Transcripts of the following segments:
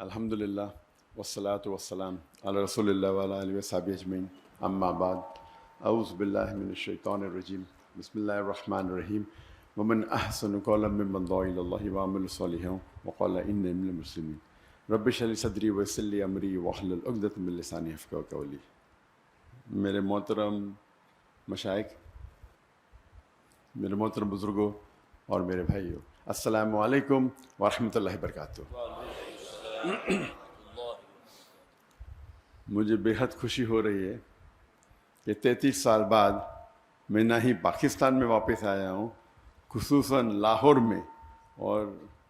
الحمدللہ والصلاة والسلام علی رسول اللہ وعلی آلہ وصحبہ اجمعین اما بعد اعوذ باللہ من الشیطان الرجیم بسم اللہ الرحمن الرحیم ومن احسن قولا ممن دعا الی اللہ وعمل صالحا وقال انی من المسلمین رب اشرح لی صدری ویسر لی امری واحلل عقدۃ من لسانی یفقہوا قولی۔ میرے محترم مشائخ، میرے محترم بزرگوں اور میرے بھائیوں، السلام علیکم ورحمۃ اللہ وبرکاتہ۔ مجھے بے حد خوشی ہو رہی ہے کہ 33 سال بعد میں نہ ہی پاکستان میں واپس آیا ہوں، خصوصاً لاہور میں، اور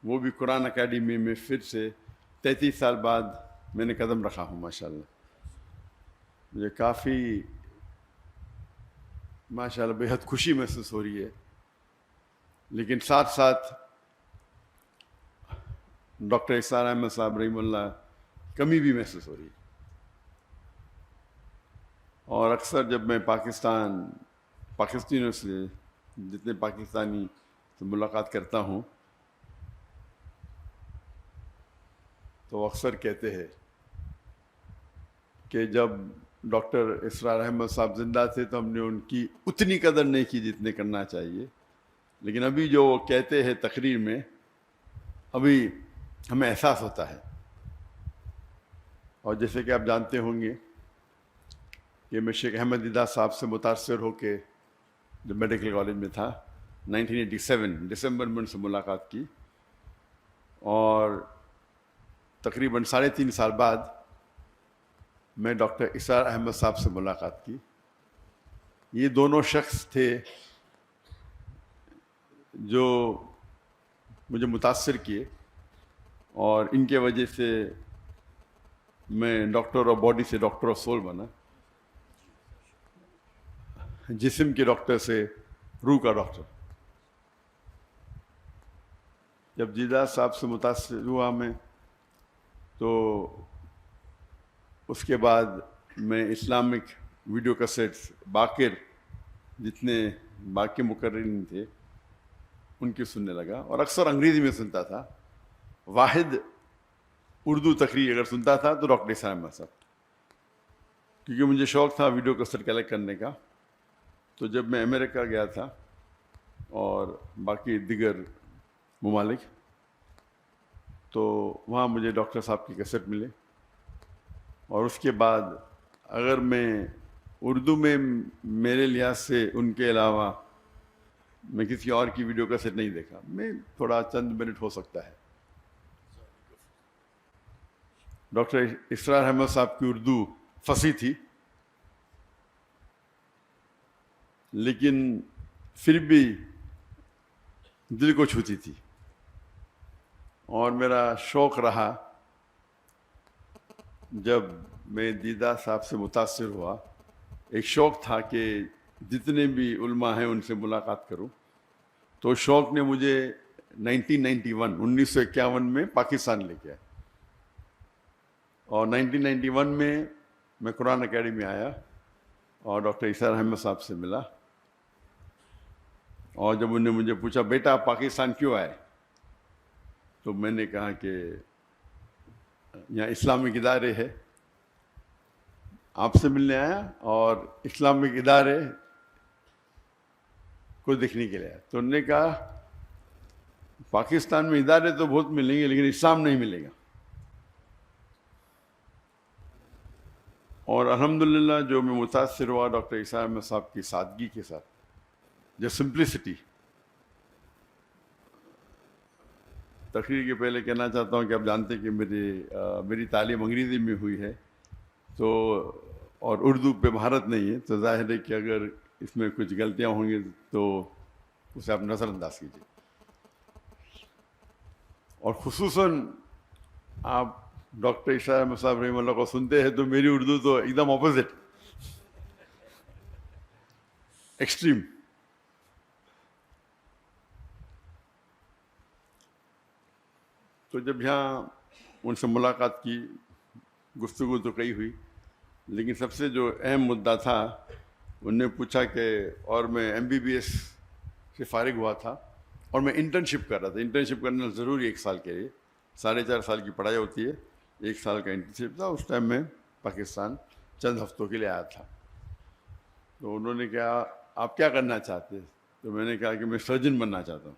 وہ بھی قرآن اکیڈمی میں پھر سے 33 سال بعد میں نے قدم رکھا ہوں۔ ماشاءاللہ مجھے کافی ماشاءاللہ بے حد خوشی محسوس ہو رہی ہے، لیکن ساتھ ساتھ ڈاکٹر اسرار احمد صاحب رحمہ اللہ کمی بھی محسوس ہو رہی ہے۔ اور اکثر جب میں پاکستانیوں سے، جتنے پاکستانی سے ملاقات کرتا ہوں تو اکثر کہتے ہیں کہ جب ڈاکٹر اسرار احمد صاحب زندہ تھے تو ہم نے ان کی اتنی قدر نہیں کی جتنے کرنا چاہیے، لیکن ابھی جو وہ کہتے ہیں تقریر میں، ابھی ہمیں احساس ہوتا ہے۔ اور جیسے کہ آپ جانتے ہوں گے کہ میں شیخ احمد دیدہ صاحب سے متاثر ہو کے جب میڈیکل کالج میں تھا 1987 دسمبر میں ان سے ملاقات کی، اور تقریباً 3.5 سال بعد میں ڈاکٹر اسرار احمد صاحب سے ملاقات کی۔ یہ دونوں شخص تھے جو مجھے متاثر کیے، اور ان کے وجہ سے میں ڈاکٹر آف باڈی سے ڈاکٹر آف سول بنا، جسم کے ڈاکٹر سے روح کا ڈاکٹر۔ جب دیدہ صاحب سے متاثر ہوا میں تو اس کے بعد میں اسلامک ویڈیو کیسٹس باقر جتنے باقی مقررین تھے ان کی سننے لگا، اور اکثر انگریزی میں سنتا تھا۔ واحد اردو تقریر اگر سنتا تھا تو ڈاکٹر اسرار احمد صاحب، کیونکہ مجھے شوق تھا ویڈیو کیسٹ کلیکٹ کرنے کا۔ تو جب میں امریکہ گیا تھا اور باقی دیگر ممالک، تو وہاں مجھے ڈاکٹر صاحب کی کیسٹ ملے، اور اس کے بعد اگر میں اردو میں میرے لحاظ سے ان کے علاوہ میں کسی اور کی ویڈیو کیسٹ نہیں دیکھا۔ میں تھوڑا چند منٹ ہو سکتا ہے۔ ڈاکٹر اسرار احمد صاحب کی اردو فصیح تھی، لیکن پھر بھی دل کو چھوتی تھی، اور میرا شوق رہا جب میں دیدہ صاحب سے متاثر ہوا، ایک شوق تھا کہ جتنے بھی علماء ہیں ان سے ملاقات کروں۔ تو شوق نے مجھے 1951 میں پاکستان لے کے آیا، اور 1991 میں قرآن اکیڈمی آیا اور ڈاکٹر اسرار احمد صاحب سے ملا۔ اور جب انہوں نے مجھے پوچھا بیٹا آپ پاکستان کیوں آئے، تو میں نے کہا کہ یہاں اسلامک ادارے ہے، آپ سے ملنے آیا اور اسلامک ادارے کو دیکھنے کے لیے آیا۔ تو انہوں نے کہا پاکستان میں ادارے تو بہت ملیں گے لیکن اسلام نہیں ملے گا۔ اور الحمدللہ جو میں متاثر ہوا ڈاکٹر اسرار احمد صاحب کی سادگی کے ساتھ، جو سمپلسٹی۔ تقریر کے پہلے کہنا چاہتا ہوں کہ آپ جانتے ہیں کہ میری تعلیم انگریزی میں ہوئی ہے، تو اور اردو پہ مہارت نہیں ہے، تو ظاہر ہے کہ اگر اس میں کچھ غلطیاں ہوں گی تو اسے آپ نظر انداز کیجیے۔ اور خصوصاً آپ ڈاکٹر اسرار احمد صاحب رحمہ اللہ کو سنتے ہیں تو میری اردو تو ایک دم اپوزٹ، ایکسٹریم۔ تو جب یہاں ان سے ملاقات کی، گفتگو تو کئی ہوئی، لیکن سب سے جو اہم مدعا تھا، انہوں نے پوچھا کہ، اور میں MBBS سے فارغ ہوا تھا اور میں انٹرنشپ کر رہا تھا۔ انٹرنشپ کرنا ضروری 1 سال کے لیے، 4.5 سال کی پڑھائی ہوتی ہے، 1 سال کا انٹرنشپ تھا. اس ٹائم میں پاکستان چند ہفتوں کے لیے آیا تھا. تو انہوں نے کہا آپ کیا کرنا چاہتے ہیں؟ تو میں نے کہا کہ میں سرجن بننا چاہتا ہوں.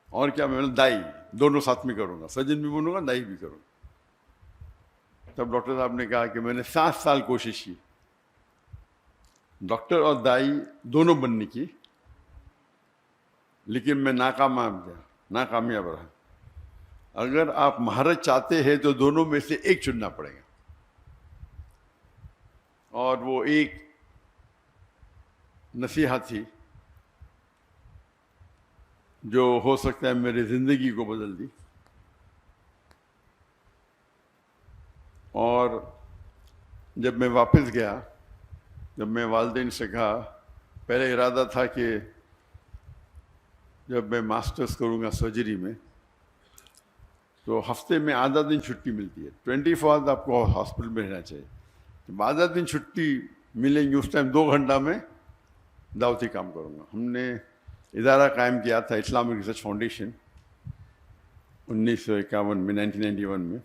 اور کیا؟ میں نے دائی دونوں ساتھ میں کروں گا, سرجن بھی بنوں گا, دائی بھی کروں گا. تب ڈاکٹر صاحب نے کہا کہ میں نے 7 سال کوشش کی ڈاکٹر اور دائی دونوں بننے کی, لیکن میں ناکامیاب رہا. اگر آپ مہارت چاہتے ہیں تو دونوں میں سے ایک چننا پڑے گا, اور وہ ایک نصیحت تھی جو ہو سکتا ہے میری زندگی کو بدل دی. اور جب میں واپس گیا, جب میں والدین سے کہا, پہلے ارادہ تھا کہ جب میں ماسٹرز کروں گا سرجری میں تو ہفتے میں آدھا دن چھٹی ملتی ہے, 24 آورز آپ کو ہاسپٹل میں رہنا چاہیے. جب آدھا دن چھٹی ملیں گی اس ٹائم 2 گھنٹہ میں دعوتی کام کروں گا. ہم نے ادارہ قائم کیا تھا اسلامک ریسرچ فاؤنڈیشن 1951 میں, 1991 میں.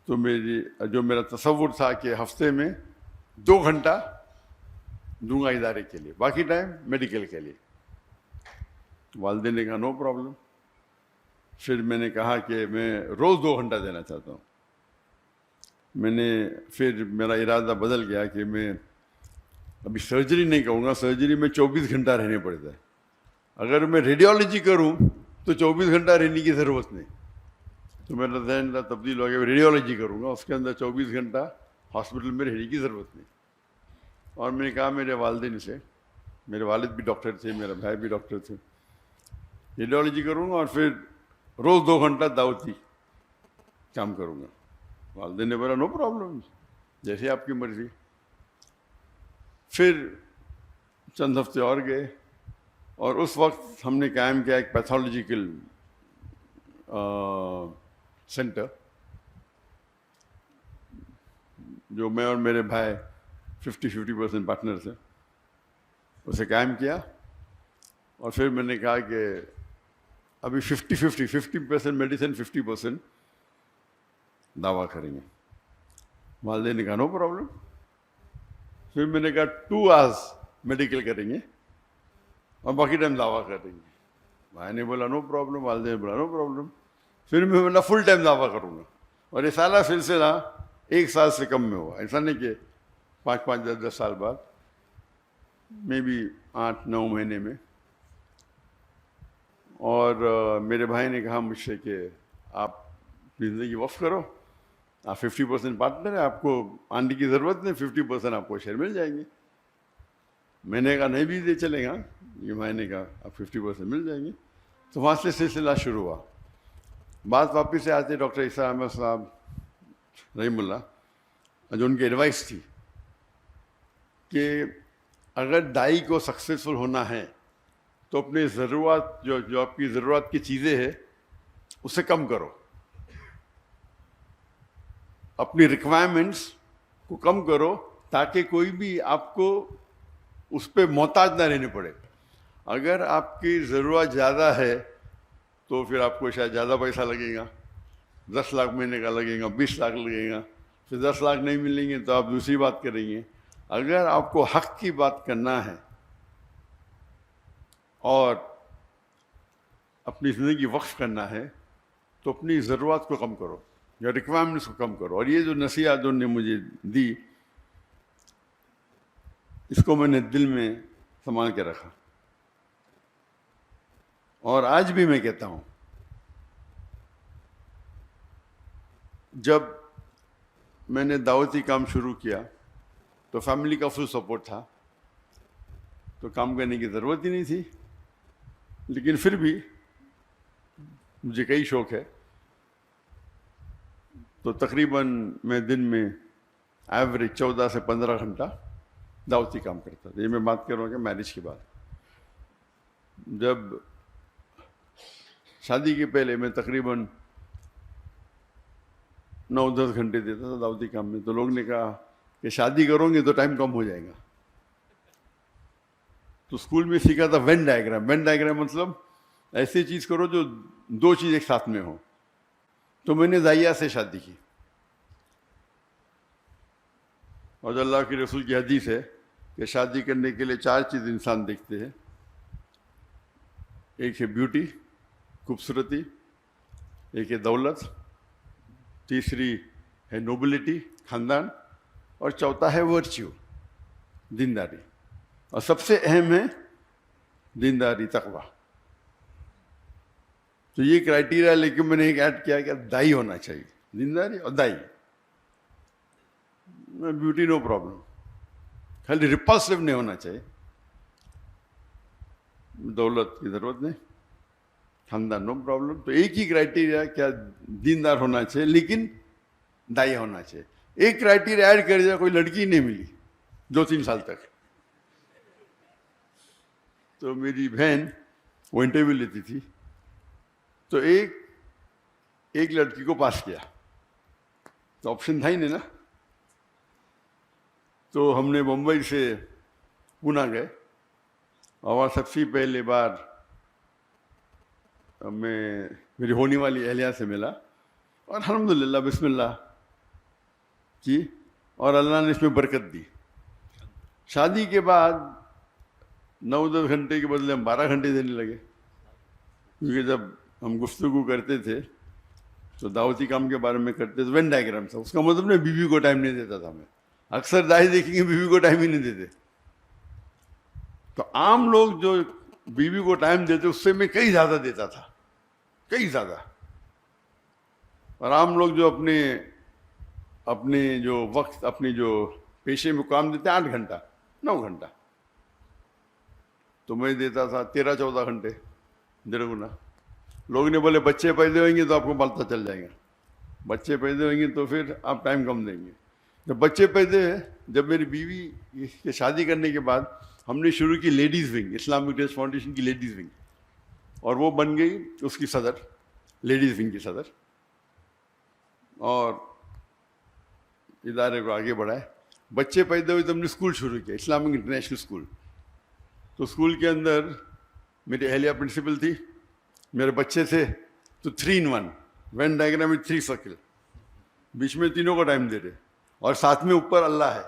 تو میرا تصور تھا کہ ہفتے میں 2 گھنٹہ دوں گا ادارے کے لیے, باقی ٹائم میڈیکل کے لیے. والدین نے کہا نو پرابلم. پھر میں نے کہا کہ میں روز 2 گھنٹہ دینا چاہتا ہوں. پھر میرا ارادہ بدل گیا کہ میں ابھی سرجری نہیں کروں گا. سرجری میں 24 گھنٹہ رہنے پڑتا ہے. اگر میں ریڈیولوجی کروں تو 24 گھنٹہ رہنے کی ضرورت نہیں. تو میرا ذہن تبدیل ہو گیا, میں ریڈیولوجی کروں گا, اس کے اندر 24 گھنٹہ ہاسپٹل میں رہنے کی ضرورت نہیں. اور میں نے کہا میرے والدین سے, میرے والد بھی ڈاکٹر تھے, میرا بھائی بھی ڈاکٹر تھے, ریڈیولوجی کروں گا اور پھر روز 2 گھنٹہ دعوتی کام کروں گا. والدین نے بولا نو پرابلم, جیسے آپ کی مرضی. پھر چند ہفتے اور گئے, اور اس وقت ہم نے قائم کیا ایک پیتھولوجیکل سینٹر, جو میں اور میرے بھائی 50% پارٹنرز ہیں, اسے قائم کیا. اور پھر میں نے کہا کہ ابھی 50% میڈیسن 50% دعویٰ کریں گے. والدین نے کہا نو پرابلم. پھر میں نے کہا 2 آورز میڈیکل کریں گے اور باقی ٹائم دعویٰ کریں گے. بھائی نے بولا نو پرابلم, والدین نے بولا نو پرابلم. پھر میں بولا فل ٹائم دعویٰ کروں گا. اور یہ سارا سلسلہ 1 سال سے کم میں ہوا. ایسا نہیں کہ 5 10 سال بعد, میں بھی 8 9 مہینے میں. اور میرے بھائی نے کہا مجھ سے کہ آپ زندگی وقف کرو, آپ 50% پارٹنر ہیں, آپ کو آنے کی ضرورت نہیں, 50% آپ کو شیئر مل جائیں گے. میں نے کہا نہیں بھی دے چلے گا. یہ بھائی نے کہا آپ 50% مل جائیں گے. تو وہاں سے سلسلہ شروع ہوا. بات واپس سے آتے ڈاکٹر عیسیٰ احمد صاحب رحیم اللہ, جو ان کی ایڈوائس تھی کہ اگر دائی کو سکسیزفل ہونا ہے تو اپنے ضرورت جو آپ کی ضرورت کی چیزیں ہیں اسے کم کرو, اپنی ریکوائرمنٹس کو کم کرو, تاکہ کوئی بھی آپ کو اس پہ محتاج نہ رہنے پڑے. اگر آپ کی ضرورت زیادہ ہے تو پھر آپ کو شاید زیادہ پیسہ لگے گا, 10 لاکھ مہینے کا لگے گا, 20 لاکھ لگے گا. پھر 10 لاکھ نہیں ملیں گے تو آپ دوسری بات کریں گے. اگر آپ کو حق کی بات کرنا ہے اور اپنی زندگی وقف کرنا ہے تو اپنی ضرورت کو کم کرو یا ریکوائرمنٹس کو کم کرو. اور یہ جو نصیحت انہوں نے مجھے دی, اس کو میں نے دل میں سنبھال کے رکھا. اور آج بھی میں کہتا ہوں, جب میں نے دعوتی کام شروع کیا تو فیملی کا فل سپورٹ تھا, تو کام کرنے کی ضرورت ہی نہیں تھی. لیکن پھر بھی مجھے کئی شوق ہے, تو تقریباً میں دن میں ایوریج 14 سے 15 گھنٹہ دعوتی کام کرتا تھا. یہ میں بات کر رہا ہوں کہ میرج کے بعد. جب شادی کے پہلے میں تقریباً 9 10 گھنٹے دیتا تھا دعوتی کام میں. تو لوگ نے کہا کہ شادی کرو گے تو ٹائم کم ہو جائے گا. تو اسکول میں سیکھا تھا وین ڈائیگرام. وین ڈائیگرام مطلب ایسی چیز کرو جو 2 چیز ایک ساتھ میں ہو. تو میں نے دائیا سے شادی کی. اور جو اللہ کے رسول کی حدیث ہے کہ شادی کرنے کے لیے 4 چیز انسان دیکھتے ہیں. ایک ہے بیوٹی، خوبصورتی، ایک ہے دولت، تیسری ہے نوبلٹی، خاندان، اور چوتھا ہے ورچیو، دینداری. اور سب سے اہم ہے دینداری، تقوی. تو یہ کرائٹیریا لے کے میں نے ایک ایڈ کیا کہ دائی ہونا چاہیے، دینداری اور دائی. بیوٹی نو پرابلم، خالی ریپلسو نہیں ہونا چاہیے. دولت کی ضرورت نہیں، خاندان نو پرابلم. تو ایک ہی کرائٹیریا کیا دیندار ہونا چاہیے لیکن دائی ہونا چاہیے. ایک کرائٹیریا ایڈ کر دیا، کوئی لڑکی نہیں ملی 2-3 سال تک. تو میری بہن وہ انٹرویو لیتی تھی، تو ایک لڑکی کو پاس کیا، تو آپشن تھا ہی نہیں نا. تو ہم نے ممبئی سے پونا گئے، اور سب سے پہلے بار میں میری ہونے والی اہلیہ سے ملا، اور الحمدللہ بسم اللہ کی، اور اللہ نے اس میں برکت دی. شادی کے بعد 9-10 گھنٹے کے بدلے ہم 12 گھنٹے دینے لگے، کیونکہ جب ہم گفتگو کرتے تھے تو دعوتی کام کے بارے میں کرتے تھے. وین ڈائیگرام تھا، اس کا مطلب نہیں بیوی کو ٹائم نہیں دیتا تھا. میں اکثر دائی دیکھیں گے بیوی کو ٹائم ہی نہیں دیتے. تو عام لوگ جو بیوی کو ٹائم دیتے اس سے میں کئی زیادہ دیتا تھا، کئی زیادہ. اور عام لوگ جو اپنے جو وقت، اپنے جو پیشے میں کام دیتے 8 گھنٹہ 9 گھنٹہ، تو میں دیتا تھا 13-14 گھنٹے، 1.5 گنا. لوگ نے بولے بچے پیدا ہوئیں گے تو آپ کو پتہ چل جائے گا، بچے پیدا ہوئیں گے تو پھر آپ ٹائم کم دیں گے. جب بچے پیدا ہوئے، جب میری بیوی کے شادی کرنے کے بعد ہم نے شروع کی ladies wing, Islamic trust foundation کی لیڈیز ونگ، اور وہ بن گئی اس کی صدر، لیڈیز ونگ کی صدر. اور ادارے کو آگے بڑھائے. بچے پیدا ہوئے تو ہم نے اسکول شروع کیا، اسلامک انٹرنیشنل اسکول. تو اسکول کے اندر میری اہلیہ پرنسپل تھی، میرے بچے تھے، تو 3 in 1 وین ڈائیگرام میں 3 سرکل، بیچ میں تینوں کو ٹائم دے رہے، اور ساتھ میں اوپر اللہ ہے،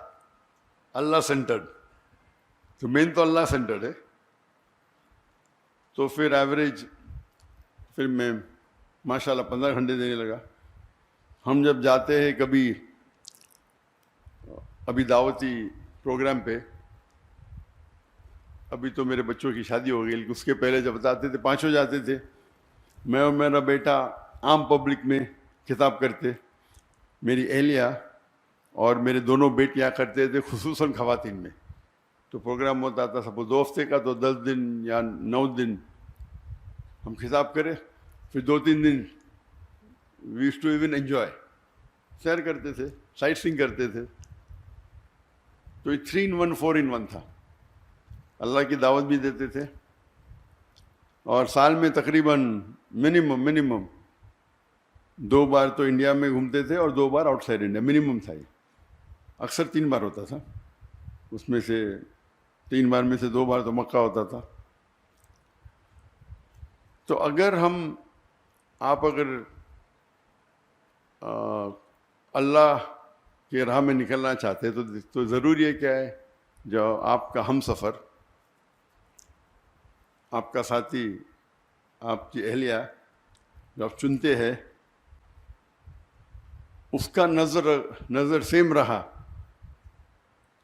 اللہ سینٹرڈ. تو مین تو اللہ سینٹرڈ ہے. تو پھر ایوریج پھر میں ماشاءاللہ 15 گھنٹے دینے لگا. ہم جب جاتے ہیں کبھی ابھی دعوتی پروگرام پہ، ابھی تو میرے بچوں کی شادی ہو گئی، لیکن اس کے پہلے جب جاتے تھے 5 جاتے تھے، میں اور میرا بیٹا عام پبلک میں خطاب کرتے، میری اہلیہ اور میرے دونوں بیٹیاں کرتے تھے، خصوصاً خواتین میں. تو پروگرام ہوتا تھا سپوز 2 ہفتے کا، تو 10 دن یا 9 دن ہم خطاب کرے، پھر 2-3 دن we used to even enjoy, سیر کرتے تھے، سائٹ سینگ کرتے تھے. تو یہ 3 in 1 4 in 1 تھا. اللہ کی دعوت بھی دیتے تھے، اور سال میں تقریباً منیمم 2 بار تو انڈیا میں گھومتے تھے، اور 2 بار آؤٹ سائڈ انڈیا منیمم تھا. یہ اکثر 3 بار ہوتا تھا، اس میں سے 3 بار میں سے 2 بار تو مکہ ہوتا تھا. تو اگر آپ اگر اللہ کے راہ میں نکلنا چاہتے تو ضروری ہے کیا ہے، جو آپ کا ہم سفر، آپ کا ساتھی، آپ کی اہلیہ جو آپ چنتے ہیں، اس کا نظر سیم رہا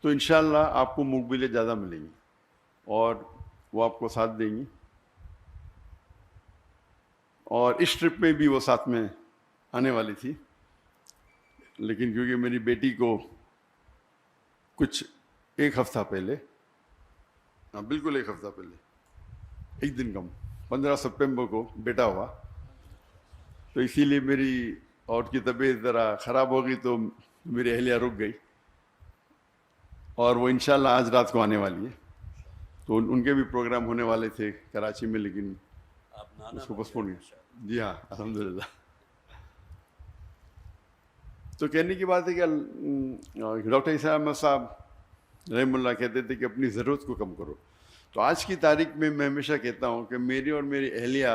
تو انشاءاللہ آپ کو مقبلیں زیادہ ملیں گی، اور وہ آپ کو ساتھ دیں گی. اور اس ٹرپ میں بھی وہ ساتھ میں آنے والی تھی، لیکن کیونکہ میری بیٹی کو کچھ 1 ہفتہ پہلے، بالکل 1 ہفتہ پہلے، 1 دن کم، 15 سپٹمبر کو بیٹا ہوا، تو اسی لیے میری اور کی طبیعت ذرا خراب ہو گئی، تو میری اہلیہ رک گئی، اور وہ انشاءاللہ آج رات کو آنے والی ہے. تو ان کے بھی پروگرام ہونے والے تھے کراچی میں، لیکن اس کو پوسٹپون کیا. جی ہاں الحمدللہ. تو کہنے کی بات ہے کہ ڈاکٹر عیسیٰ احمد صاحب رحم اللہ کہتے تھے کہ اپنی ضرورت کو کم کرو. تو آج کی تاریخ میں ہمیشہ کہتا ہوں کہ میری اور میری اہلیہ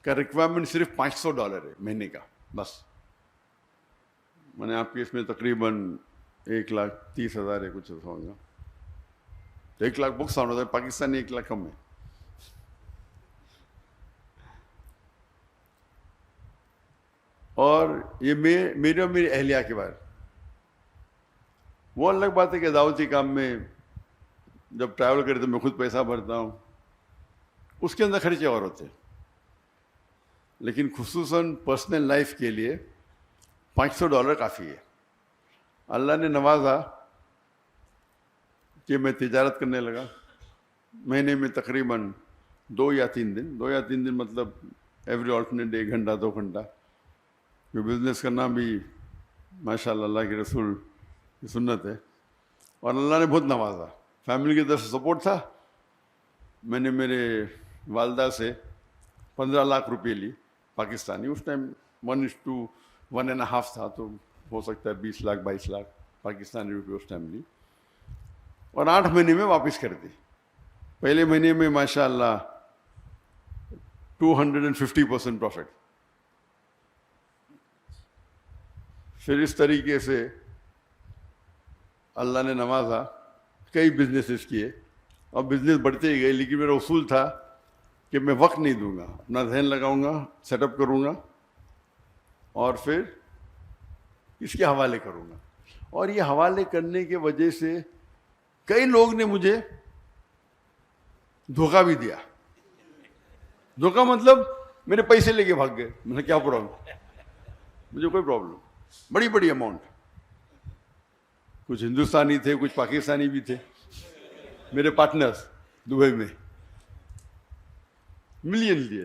کا ریکوائرمنٹ صرف $500 ہے مہینے کا بس. میں نے آپ کے اس میں تقریباً 1,30,000 ہے کچھ ایسا ہوگا. 1,00,000 بک ساؤنڈ ہوتا ہے, پاکستانی 1,00,000 کم ہے. اور یہ میرے اور میری اہلیہ کے بارے, وہ الگ بات ہے کہ دعوتی کام میں جب ٹریول کرتے میں خود پیسہ بھرتا ہوں, اس کے اندر خرچے اور ہوتے ہیں. لیکن خصوصاً پرسنل لائف کے لیے $500 کافی ہے. اللہ نے نوازا کہ میں تجارت کرنے لگا. مہینے میں تقریباً 2 یا 3 دن مطلب ایوری آلٹرنیٹ ڈے 1 گھنٹہ 2 گھنٹہ بزنس کرنا بھی ماشاء اللہ اللہ کے رسول کی سنت ہے. اور اللہ نے بہت نوازا, فیملی کی طرف سے سپورٹ تھا. میں نے میرے والدہ سے 15 لاکھ روپے لی پاکستانی. اس ٹائم 1:1.5 تھا, تو ہو سکتا ہے 20 لاکھ 22 لاکھ پاکستانی روپے اس ٹائم لی, اور 8 مہینے میں واپس کر دی. پہلے مہینے میں ماشاء اللہ 250% پروفٹ. پھر اس طریقے سے اللہ نے نوازا, کئی بزنسز کیے اور بزنس بڑھتے ہی گئے. لیکن میرا اصول تھا کہ میں وقت نہیں دوں گا, اپنا ذہن لگاؤں گا, سیٹ اپ کروں گا اور پھر اس کے حوالے کروں گا. اور یہ حوالے کرنے کی وجہ سے کئی لوگ نے مجھے دھوکہ بھی دیا. دھوکہ مطلب میرے پیسے لے کے بھاگ گئے. میں نے کیا پرابلم, مجھے کوئی پرابلم, بڑی اماؤنٹ. کچھ ہندوستانی تھے, کچھ پاکستانی بھی تھے میرے پارٹنرز دبئی میں, ملین لیے.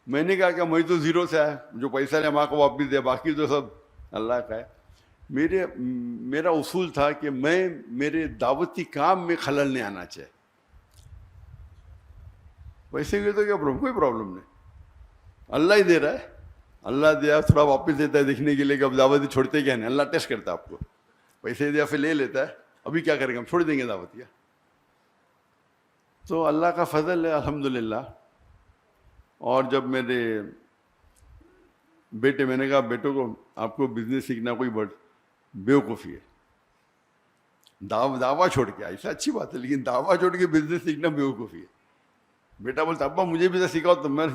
میں نے کہا کہ میں تو زیرو سے آیا, جو پیسہ لیا ماں کو واپس دیا, باقی تو سب اللہ کا ہے. میرا اصول تھا کہ میں میرے دعوتی کام میں خلل نہیں آنا چاہیے. پیسے کے تو کیا پرابلم, کوئی پرابلم نہیں, اللہ ہی دے رہا ہے. اللہ دیا تھوڑا واپس دیتا ہے دیکھنے کے لیے کہ اب دعوتی چھوڑتے کیا نہیں. اللہ ٹیسٹ کرتا ہے آپ کو, پیسے دیا پھر لے لیتا ہے, ابھی کیا کریں گے, ہم چھوڑ دیں گے دعوتیہ. تو اللہ کا فضل ہے الحمدللہ. اور جب میرے بیٹے, میں نے کہا بیٹوں کو آپ کو بزنس سیکھنا کوئی بڑ بیوقوفی ہے, دعویٰ چھوڑ کے, ایسا اچھی بات ہے لیکن دعویٰ چھوڑ کے بزنس سیکھنا بیوقوفی ہے. بیٹا بولتا ابا مجھے بھی تو سکھاؤ. تو میں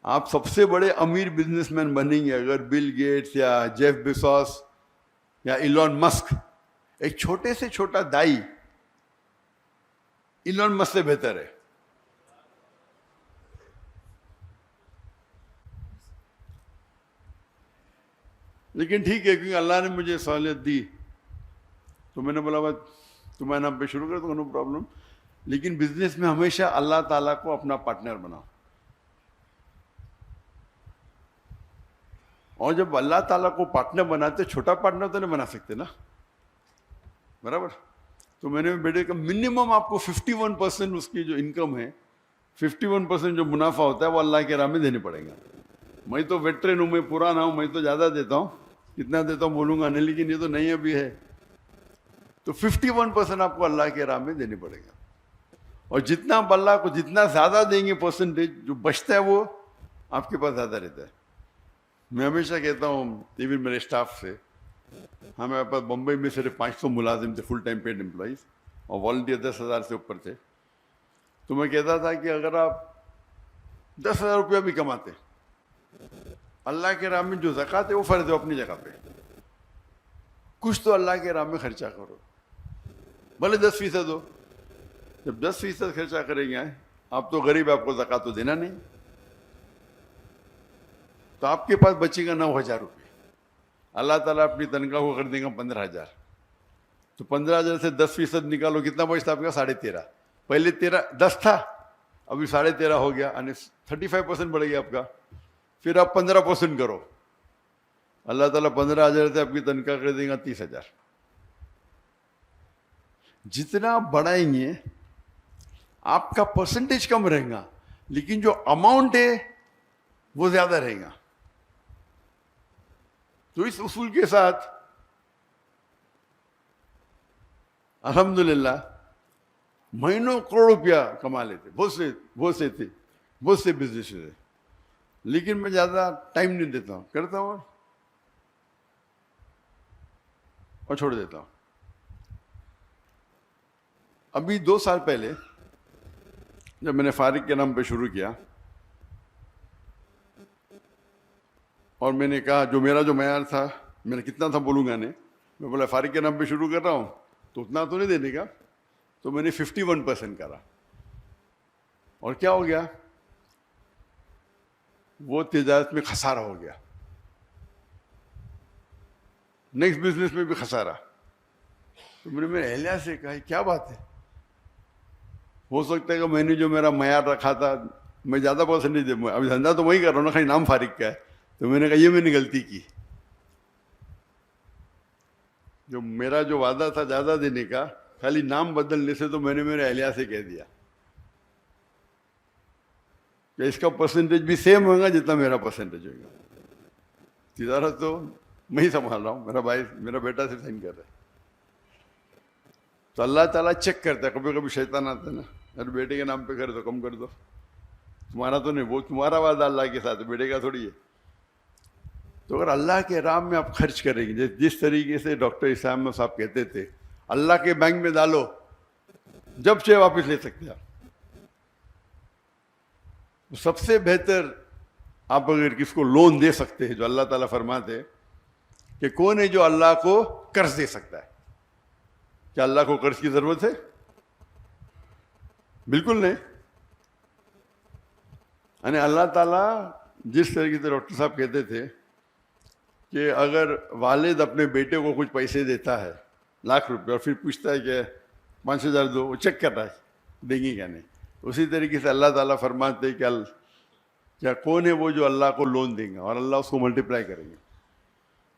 آپ سب سے بڑے امیر بزنس مین بنیں گے اگر بل گیٹس یا جیف بیزوس یا ایلون مسک, ایک چھوٹے سے چھوٹا دائی ایلون مسک سے بہتر ہے. لیکن ٹھیک ہے, کیونکہ اللہ نے مجھے سہولت دی تو میں نے بولا بس تمہارے نام پہ شروع کر دو, نو پرابلم. لیکن بزنس میں ہمیشہ اللہ تعالیٰ کو اپنا پارٹنر بناؤ. اور جب اللہ تعالیٰ کو پارٹنر بناتے, چھوٹا پارٹنر تو نہیں بنا سکتے نا, برابر. تو میں نے بیٹے کا منیمم آپ کو 51% اس کی جو انکم ہے, 51% جو منافع ہوتا ہے وہ اللہ کے راہ میں دینے پڑیں گا. میں تو ویٹرن ہوں, میں پرانا ہوں, میں تو زیادہ دیتا ہوں, کتنا دیتا ہوں بولوں گا نہیں, لیکن یہ تو نہیں ابھی ہے. تو 51% آپ کو اللہ کے راہ میں دینے پڑے گا. اور جتنا آپ اللہ کو جتنا زیادہ دیں گے پرسنٹیج, جو بچتا ہے وہ آپ کے پاس زیادہ رہتا ہے. میں ہمیشہ کہتا ہوں ایون میرے اسٹاف سے, ہمارے پاس بمبئی میں صرف 500 ملازم تھے, فل ٹائم پیڈ امپلائیز, اور والنٹیئر 10,000 سے اوپر تھے. تو میں کہتا تھا کہ اگر آپ 10,000 روپیہ بھی کماتے, اللہ کے راہ میں جو زکوٰۃ ہے وہ فرض ہے اپنی جگہ پہ, کچھ تو اللہ کے راہ میں خرچہ کرو, بھلے 10% ہو. جب 10% خرچہ کریں گے, آپ تو غریب, آپ کو زکوٰۃ تو دینا نہیں, تو آپ کے پاس بچے گا 9,000 روپے. اللہ تعالیٰ اپنی تنخواہ کو کر دیں گا 15,000. تو 15,000 سے 10% نکالو, کتنا بچتا آپ کا؟ 13.5. پہلے 10 تھا, ابھی 13.5 ہو گیا, یعنی 35% بڑھ گیا آپ کا. پھر آپ 15% کرو, اللہ تعالیٰ 15,000 سے آپ کی تنخواہ کر دیں گا 30,000. جتنا بڑھائیں گے آپ کا پرسنٹیج کم رہے گا, لیکن جو اماؤنٹ ہے وہ زیادہ رہے گا. تو اس اصول کے ساتھ الحمدللہ مہینوں کروڑ روپیہ کما لیتے. بہت سے تھے بہت سے بزنس ہے، لیکن میں زیادہ ٹائم نہیں دیتا ہوں، کرتا ہوں اور چھوڑ دیتا ہوں. ابھی 2 سال پہلے جب میں نے فارغ کے نام پہ شروع کیا، اور میں نے کہا جو میرا جو معیار تھا، میں نے کتنا تھا بولوں گا نہیں، میں بولا فارغ کے نام پہ شروع کر رہا ہوں تو اتنا تو نہیں دینے کا، تو میں نے 51% کرا. اور کیا ہو گیا؟ وہ تجارت میں خسارہ ہو گیا، نیکسٹ بزنس میں بھی خسارہ. تو میں نے میرے اہلیہ سے کہا کیا بات ہے؟ ہو سکتا ہے کہ میں نے جو میرا معیار رکھا تھا میں زیادہ پرسنٹیج دے، ابھی دھندا تو وہی کر رہا ہوں نا، خالی نام فارغ کا ہے. تو میں نے کہا یہ میں نے غلطی کی، جو میرا جو وعدہ تھا زیادہ دینے کا، خالی نام بدلنے سے تو میں نے میرے اہلیہ سے کہہ دیا کہ اس کا پرسنٹیج بھی سیم ہوگا جتنا میرا پرسنٹیج ہوگا. تجارت تو میں ہی سنبھال رہا ہوں، میرا بھائی میرا بیٹا سے سائن کر رہا ہے. تو اللہ تعالیٰ چیک کرتا ہے، کبھی کبھی شیطان آتا ہے نا، ارے بیٹے کے نام پہ کر دو، کم کر دو، تمہارا تو نہیں، وہ تمہارا وعدہ اللہ کے ساتھ، بیٹے کا تھوڑی ہے. تو اگر اللہ کے راہ میں آپ خرچ کریں گے، جس طریقے سے ڈاکٹر اسلام صاحب کہتے تھے اللہ کے بینک میں ڈالو، جب چاہے واپس لے سکتے ہیں آپ. سب سے بہتر آپ اگر کس کو لون دے سکتے ہیں، جو اللہ تعالیٰ فرماتے ہیں کہ کون ہے جو اللہ کو قرض دے سکتا ہے؟ کیا اللہ کو قرض کی ضرورت ہے؟ بالکل نہیں. یعنی اللہ تعالیٰ جس طریقے سے ڈاکٹر صاحب کہتے تھے کہ اگر والد اپنے بیٹے کو کچھ پیسے دیتا ہے ₹1,00,000 اور پھر پوچھتا ہے کہ 5,000 دو، وہ چیک کر رہا ہے دیں گے کیا نہیں، اسی طریقے سے اللہ تعالیٰ فرماتے ہیں کہ کیا کون ہے وہ جو اللہ کو لون دیں گا اور اللہ اس کو ملٹیپلائی کریں گے.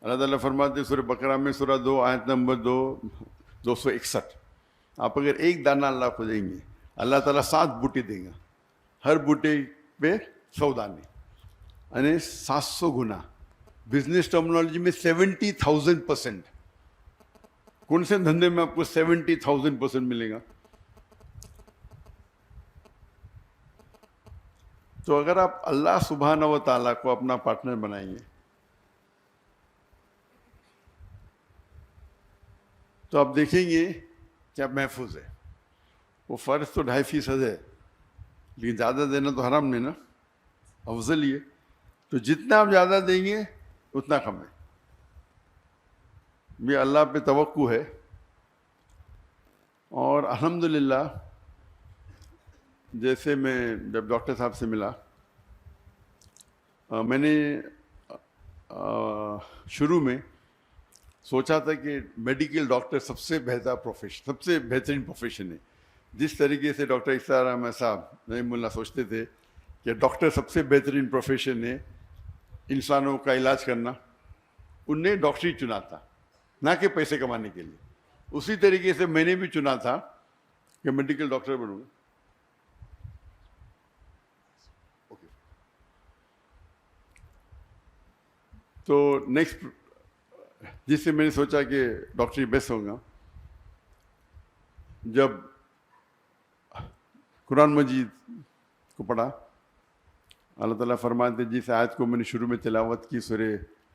اللہ تعالیٰ فرماتے ہیں سورہ بقرہ میں سورہ 2 آیت نمبر 261، آپ اگر ایک دانہ اللہ کو دیں گے، اللہ تعالیٰ 7 بوٹے دیں گا، ہر بوٹے پہ 100 دانے، یعنی 700 گنا. بزنس ٹرمنالوجی میں 70,000%. کون سے دھندے میں آپ کو 70,000% ملے گا؟ تو اگر آپ اللہ سبحانہ و تعالیٰ کو اپنا پارٹنر بنائیں گے تو آپ دیکھیں گے کہ آپ محفوظ ہے. وہ فرض تو 2.5% ہے، لیکن زیادہ دینا تو حرام نہیں نا، افضل ہی ہے. تو جتنا آپ زیادہ دیں گے اتنا کم ہے. یہ اللہ پہ توقع ہے. اور الحمدللہ جیسے میں جب ڈاکٹر صاحب سے ملا، میں نے شروع میں سوچا تھا کہ میڈیکل ڈاکٹر سب سے بہتر پروفیشن، سب سے بہترین پروفیشن ہے. جس طریقے سے ڈاکٹر اسرار احمد صاحب رحمہ اللہ سوچتے تھے کہ ڈاکٹر سب سے بہترین پروفیشن ہے انسانوں کا علاج کرنا، ان نے ڈاکٹری چنا تھا نہ کہ پیسے کمانے کے لیے. اسی طریقے سے میں نے بھی چنا تھا کہ میڈیکل ڈاکٹر بنوں گا. تو نیکسٹ جس سے میں نے سوچا کہ ڈاکٹری بیسٹ ہوگا، جب قرآن مجید کو پڑھا، اللہ تعالیٰ فرماتے ہیں جس آیت کو میں نے شروع میں تلاوت کی سورہ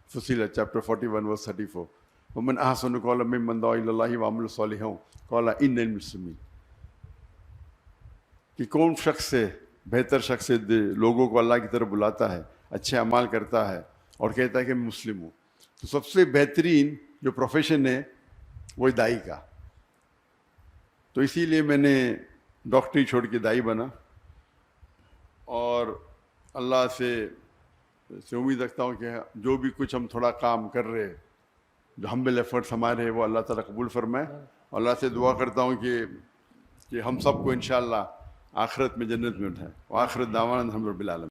فصیلت چیپٹر 41 ورس 34، ومن احسن قولا ممن دعا الی اللہ وعمل صالحا قال انی من المسلمین، کہ کون شخص ہے بہتر شخص ہے لوگوں کو اللہ کی طرف بلاتا ہے، اچھے اعمال کرتا ہے اور کہتا ہے کہ میں مسلم ہوں. تو سب سے بہترین جو پروفیشن ہے وہ دائی کا. تو اسی لیے میں نے ڈاکٹری چھوڑ کے دائی بنا، اور اللہ سے امید رکھتا ہوں کہ جو بھی کچھ ہم تھوڑا کام کر رہے، جو ہمبل ایفرٹس ہمارے ہیں، وہ اللہ تعالیٰ قبول فرمائے. اللہ سے دعا کرتا ہوں کہ ہم سب کو انشاءاللہ آخرت میں جنت میں اٹھائے. وآخر دعوانا الحمد للہ.